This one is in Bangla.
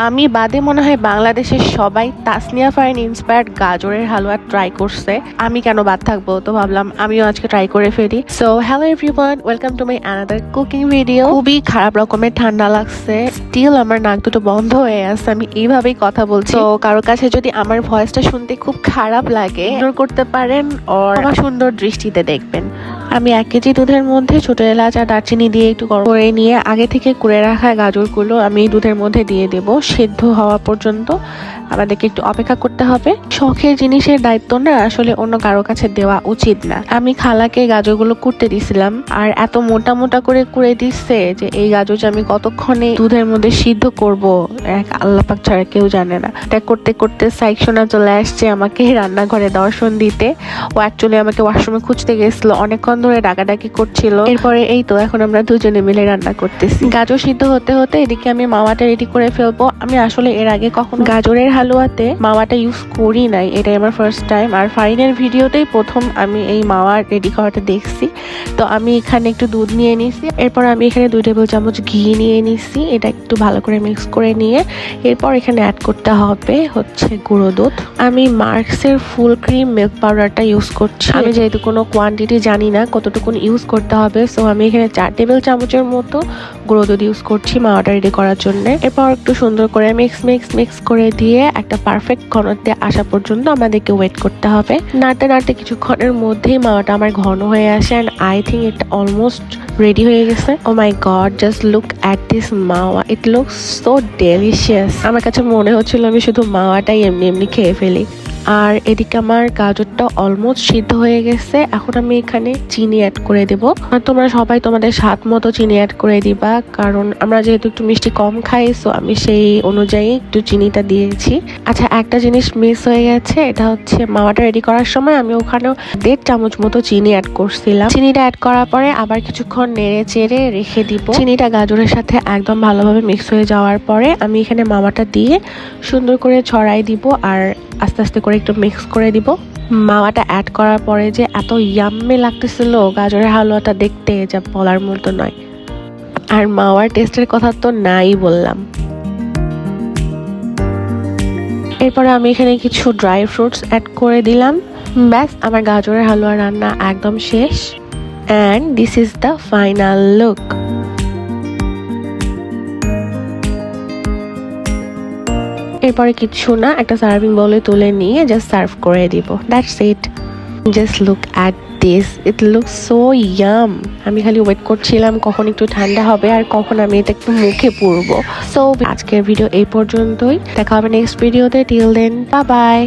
আমি বাদে মনে হয় বাংলাদেশের সবাই তাসনিয়া ফারিন ইন্সপায়ার্ড গাজরের হালুয়া ট্রাই করছে। আমি কেন বাদ থাকবো, তো ভাবলাম আমিও আজকে ট্রাই করে ফেলি। So hello everyone, welcome to my another cooking video. খুবই খারাপ রকমের ঠান্ডা লাগছে, স্টিল আমার নাক দুটো বন্ধ হয়ে আছে, আমি এইভাবেই কথা বলছি। তো কারোর কাছে যদি আমার ভয়েসটা শুনতে খুব খারাপ লাগে, ইগনোর করতে পারেন আর আমার সুন্দর দৃষ্টিতে দেখবেন। আমি 1 কেজি দুধের মধ্যে ছোট এলাচ আর দারচিনি দিয়ে একটু গরম করে নিয়ে আগে থেকে কুড়ে রাখা গাজরগুলো আমি দুধের মধ্যে দিয়ে দেব সেদ্ধ হওয়া পর্যন্ত। আমাদেরকে একটু অপেক্ষা করতে হবে। শখের জিনিসের দায়িত্ব না আসলে অন্য কারো কাছে দেওয়া উচিত না। আমি খালাকে গাজরগুলো কুটতে দিছিলাম, আর এত মোটা মোটা করে কুড়ে দিচ্ছে যে এই গাজর যে আমি কতক্ষণে দুধের মধ্যে সিদ্ধ করব এক আল্লাহ পাক ছাড়া কেউ জানে না। এটা করতে করতে সাইকসোনা চলে আসছে আমাকে রান্নাঘরে দর্শন দিতে। ও অ্যাকচুয়ালি আমাকে ওয়াশরুমে খুঁজতে গেছিল, অনেকক্ষণ ধরে ডাকাডাকি করছিল। এরপরে এই তো এখন আমরা দুজনে মিলে রান্না করতেছি। গাজর সিদ্ধ হতে হতে এদিকে আমি মাওয়াটা রেডি করে ফেলবো। আমি আসলে এর আগে কখনো গাজরের হালুয়াতে মাওয়াটা ইউজ করি নাই, এটাই আমার ফার্স্ট টাইম। আর ফারিনের ভিডিওতেই প্রথম আমি এই মাওয়া রেডি করাটা দেখছি। তো আমি এখানে একটু দুধ নিয়ে নিছি, এরপর আমি এখানে 2 টেবিল চামচ ঘি নিয়ে নিছি। এটা একটু ভালো করে মিক্স করে নিয়ে এরপর এখানে অ্যাড করতে হবে হচ্ছে গুঁড়ো দুধ। আমি মার্কসের ফুল ক্রিম মিল্ক পাউডারটা ইউজ করছি। আমি যেহেতু কোনো কোয়ান্টিটি জানি না কতটুকুন ইউজ করতে হবে, সো আমি এখানে 4 টেবিল চামচের মতো গুঁড়ো দুধ ইউজ করছি মাওয়াটা রেডি করার জন্য। এরপর একটু সুন্দর করে মিক্স করে দিয়ে একটা পারফেক্ট ঘনত্বে আসা পর্যন্ত আমাদেরকে ওয়েট করতে হবে। নাড়তে নাড়তে কিছুক্ষণের মধ্যেই মাওয়াটা আমার ঘন হয়ে আসে, অ্যান্ড আই থিঙ্ক এটা অলমোস্ট রেডি হয়ে গেছে। Oh my god, just look at this mawa, it looks so delicious. আমার কাছে মনে হচ্ছিল আমি শুধু মাওয়াটাই এমনি এমনি খেয়ে ফেলি। আর এদিকে আমার গাজরটা অলমোস্ট সিদ্ধ হয়ে গেছে। এখন আমি এখানে চিনি অ্যাড করে দেবো, আর তোমরা সবাই তোমাদের স্বাদ মতো চিনি অ্যাড করে দিবা, কারণ আমরা যেহেতু একটু মিষ্টি কম খাই, সো আমি সেই অনুযায়ী একটু চিনিটা দিয়েছি। আচ্ছা, একটা জিনিস মিস হয়ে গেছে, এটা হচ্ছে মাওয়াটা রেডি করার সময় আমি ওখানেও 1.5 চামচ মতো চিনি অ্যাড করছিলাম। চিনিটা অ্যাড করার পরে আবার কিছুক্ষণ নেড়ে চেড়ে রেখে দিব। চিনিটা গাজরের সাথে একদম ভালোভাবে মিক্স হয়ে যাওয়ার পরে আমি এখানে মাওয়াটা দিয়ে সুন্দর করে ছড়াই দিব, আর আস্তে আস্তে করে একটু মিক্স করে দিব। মাওয়াটা অ্যাড করার পরে যে এত ইয়াম্মি লাগতেছিল গাজরের হালুয়াটা দেখতে, যা বলার মতো নয়। আর মাওয়ার টেস্টের কথা তো নাই বললাম। এরপরে আমি এখানে কিছু ড্রাই ফ্রুটস অ্যাড করে দিলাম। ব্যাস, আমার গাজরের হালুয়া রান্না একদম শেষ, and this is the final look. এরপরে কিছু না, একটা সার্ভিং বলে তুলে নিয়ে জাস্ট সার্ভ করে দিব। That's it. Just look at this, it looks so yum. আমি খালি ওয়েট করছিলাম কখন একটু ঠান্ডা হবে আর কখন আমি এটা একটু মুখে পুরবো। সো আজকের ভিডিও এই পর্যন্তই, দেখা হবে নেক্সট ভিডিওতে। Till then, bye by.